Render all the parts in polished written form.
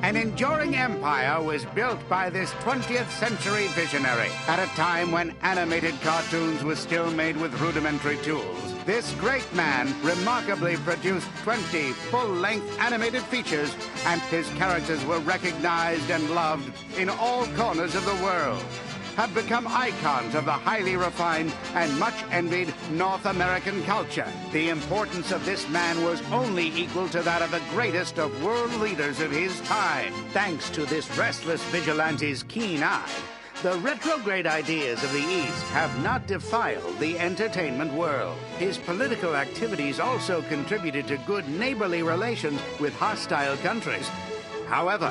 An enduring empire was built by this 20th century visionary at a time when animated cartoons were still made with rudimentary tools. This great man remarkably produced 20 full-length animated features, and his characters were recognized and loved in all corners of the world, have become icons of the highly refined and much envied North American culture. The importance of this man was only equal to that of the greatest of world leaders of his time. Thanks to this restless vigilante's keen eye, the retrograde ideas of the East have not defiled the entertainment world. His political activities also contributed to good neighborly relations with hostile countries. However,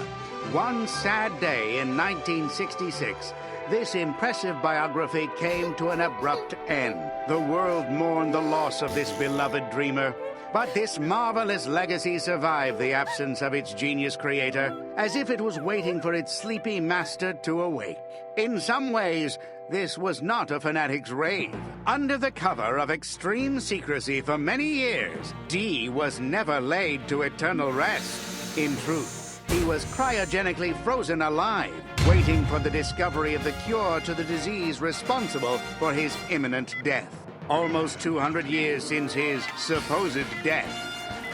one sad day in 1966, this impressive biography came to an abrupt end. The world mourned the loss of this beloved dreamer, but this marvelous legacy survived the absence of its genius creator, as if it was waiting for its sleepy master to awake. In some ways, this was not a fanatic's rave. Under the cover of extreme secrecy for many years, Dee was never laid to eternal rest. In truth, he was cryogenically frozen alive, waiting for the discovery of the cure to the disease responsible for his imminent death. Almost 200 years since his supposed death,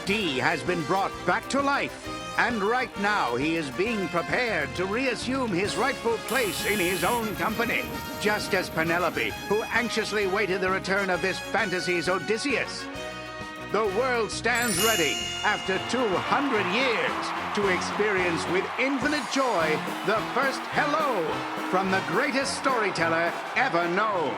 Dee has been brought back to life, and right now he is being prepared to reassume his rightful place in his own company, just as Penelope, who anxiously waited the return of this fantasy's Odysseus. The world stands ready, after 200 years, to experience with infinite joy the first hello from the greatest storyteller ever known.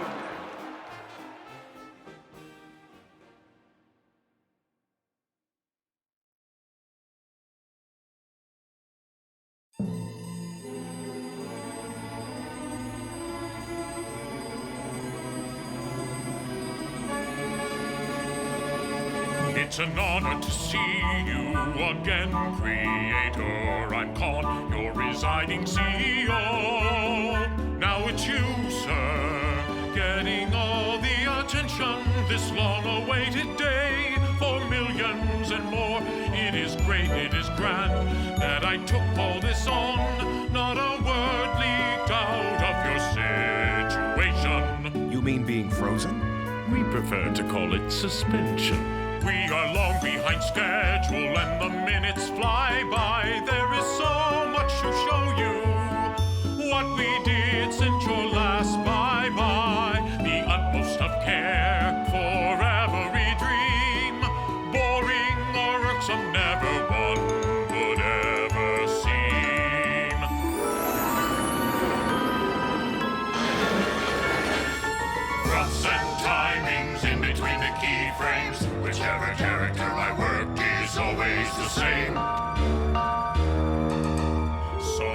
It's an honor to see you again, Creator. I'm Con, your residing CEO. Now it's you, sir, getting all the attention this long-awaited day. For millions and more, it is great, it is grand that I took all this on. Not a word leaked out of your situation. You mean being frozen? We prefer to call it suspension. We are long behind schedule and the minutes fly by. There is so much to show you. What we did since your last bye-bye. The utmost of care for every dream. Boring or irksome, never one would ever seem. Roughs and timings in between the keyframes. Whichever character I work is always the same. So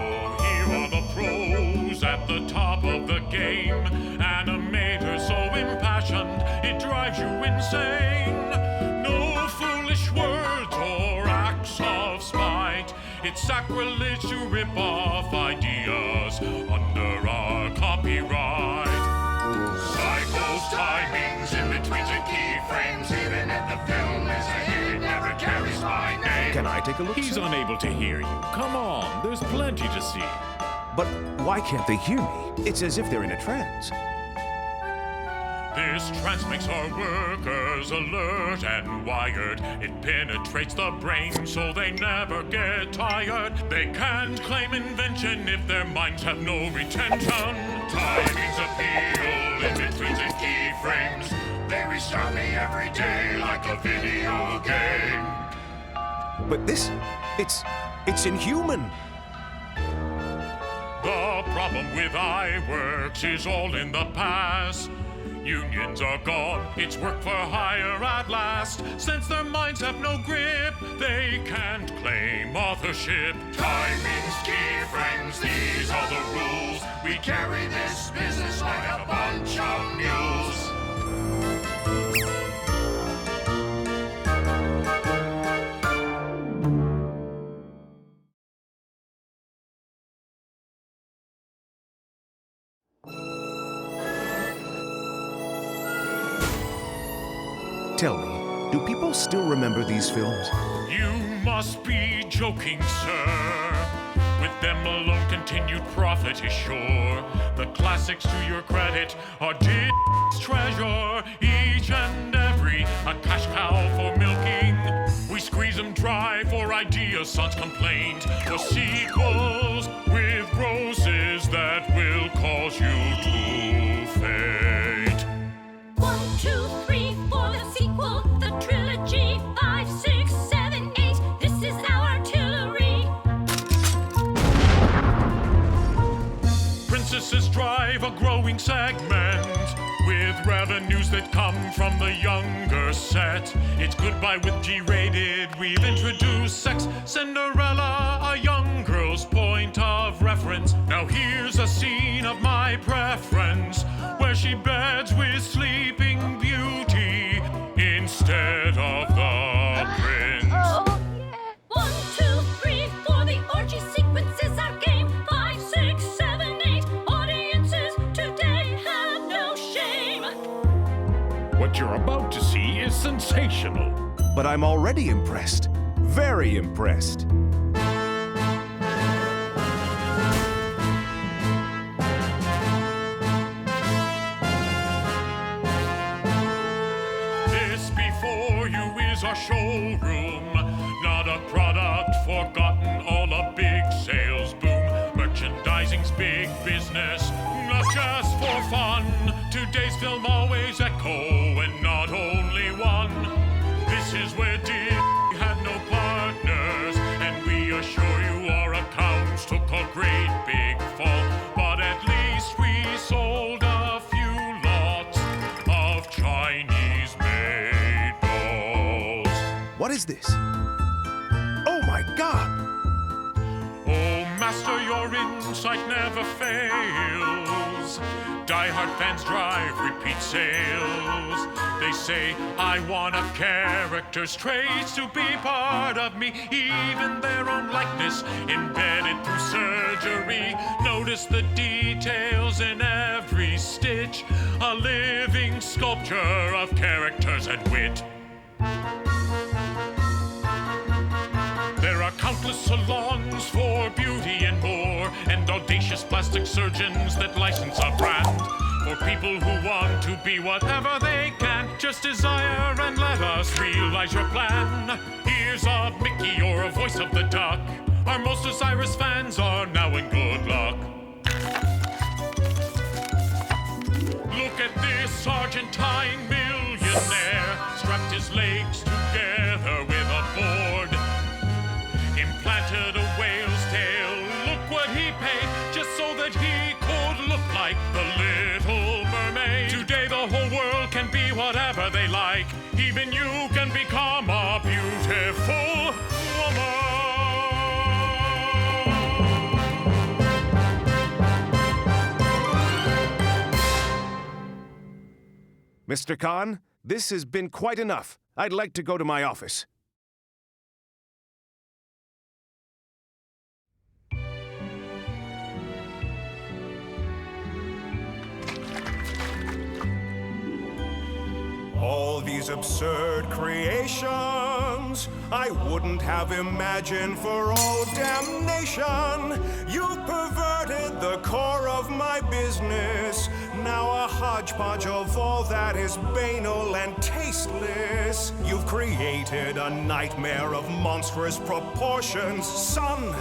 here are the pros at the top of the game. Animators so impassioned, it drives you insane. No foolish words or acts of spite. It's sacrilege to rip off ideas under our copyright. Cycles, timings, in-betweens and keyframes. Even if the film is a hit, it never carries my name. Can I take a look? He's unable to hear you. Come on, there's plenty to see. But why can't they hear me? It's as if they're in a trance. This trance makes our workers alert and wired. It penetrates the brain so they never get tired. They can't claim invention if their minds have no retention. Timings appeal, in-betweens and keyframes. They restart me every day like a video game. But this, it's inhuman. The problem with iWorks is all in the past. Unions are gone, it's work for hire at last. Since their minds have no grip, they can't claim authorship. Timings, keyframes, these are the rules. We carry this business like a bunch of mules. Tell me, do people still remember these films? You must be joking, sir. With them alone, continued profit is sure. The classics, to your credit, are Disney's treasure. Each and every, a cash cow for milking. We squeeze them dry for ideas, sons complained. For sequels with grosses that will cause you to faint. 1, 2, 3, 4, the sequel, the trilogy. 5, 6, 7, 8, this is our artillery. Princesses drive a growing segment with revenues that come from the younger set. It's goodbye with G-rated. We've introduced sex. Cinderella, a young girl's point of reference. Now here's a scene of my preference, where she beds with Sleeping Beauty instead of the prince. 1, 2, 3, 4, the orgy sequence is our game. 5, 6, 7, 8, audiences today have no shame. What you're about to see is sensational. But I'm already impressed. Very impressed. This before you is our showroom, not a product forgotten, all a big sales boom. Merchandising's big business, not just for fun. Today's film always echo, and not only one. This is where Disney had no partners, and we assure you our accounts took a great big fall. But at least we sold a few lots of Chinese-made dolls. What is this? Oh my God! Oh, Master, your insight never fails. Die-hard fans drive repeat sales. They say, I want a character's traits to be part of me, even their own likeness embedded through surgery. Notice the details in every stitch, a living sculpture of characters and wit. There are countless salons for beauty and more, and audacious plastic surgeons that license a brand. For people who want to be whatever they can, just desire and let us realize your plan. Here's a Mickey or a voice of the duck. Our most desirous fans are now in good luck. Look at this Argentine millionaire, strapped his legs together with a board. Implanted a whale's tail, look what he paid, just so that he could look like the Little Mermaid. Today the whole world can be whatever they like, even you can become a beautiful woman. Mr. Khan, this has been quite enough. I'd like to go to my office. All these absurd creations I wouldn't have imagined for all damnation. You've perverted the core of my business. Now a hodgepodge of all that is banal and tasteless. You've created a nightmare of monstrous proportions. Son,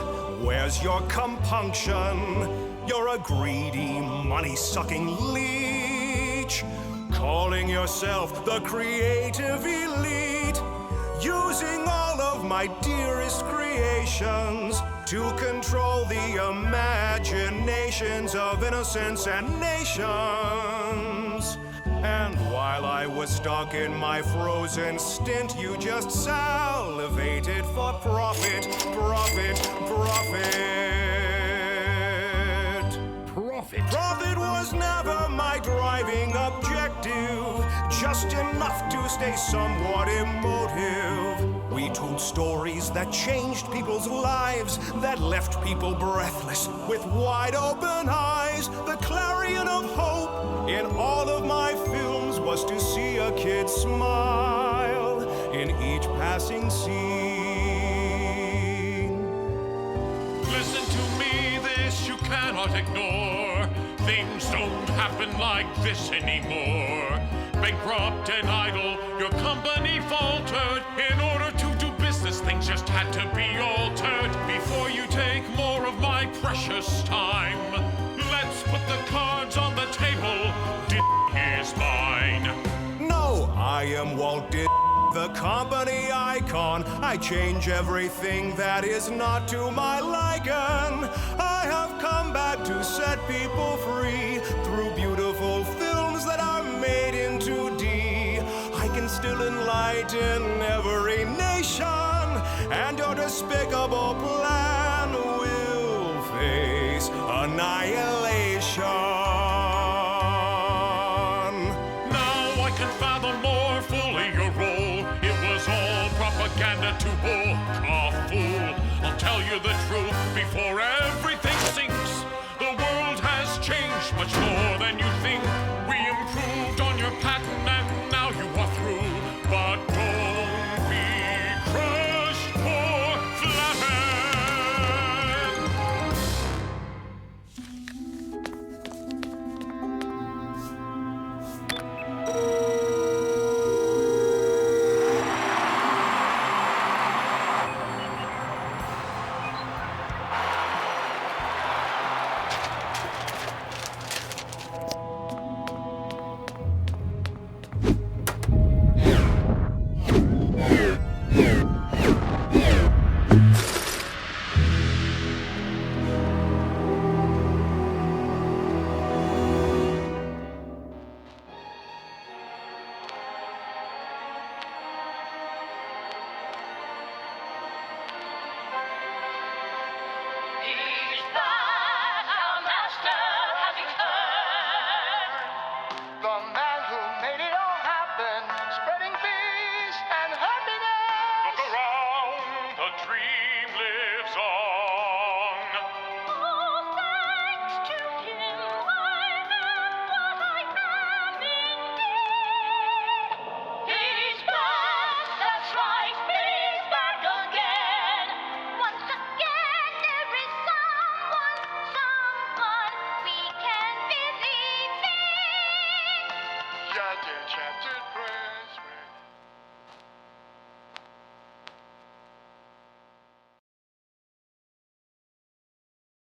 where's your compunction? You're a greedy, money-sucking leech, calling yourself the creative elite, using all of my dearest creations to control the imaginations of innocents and nations. And while I was stuck in my frozen stint, you just salivated for profit, profit, profit. Profit was never my driving objective, just enough to stay somewhat emotive. We told stories that changed people's lives, that left people breathless with wide open eyes. The clarion of hope in all of my films was to see a kid smile. in each passing scene. Listen to me, this you cannot ignore. Things don't happen like this anymore. Bankrupt and idle, your company faltered. In order to do business, things just had to be altered. Before you take more of my precious time, let's put the cards on the table. Is mine. No, I am Walt Disney, the company icon. I change everything that is not to my liking. I have come back to set people free through beautiful films that are made in 2D. I can still enlighten every nation, and your despicable plan will face annihilation. To walk a fool, I'll tell you the truth before everything sinks. The world has changed much more than you think. We improved on your patent and now you are through. But don't be crushed or flattened. He's back, our master has returned. The man who made it all happen, spreading peace and happiness. Look around, the dream lives on. Oh, thanks to him, I am what I am indeed. He's back, that's right, he's back again. Once again, there is someone we can believe in. Yet enchanted prince.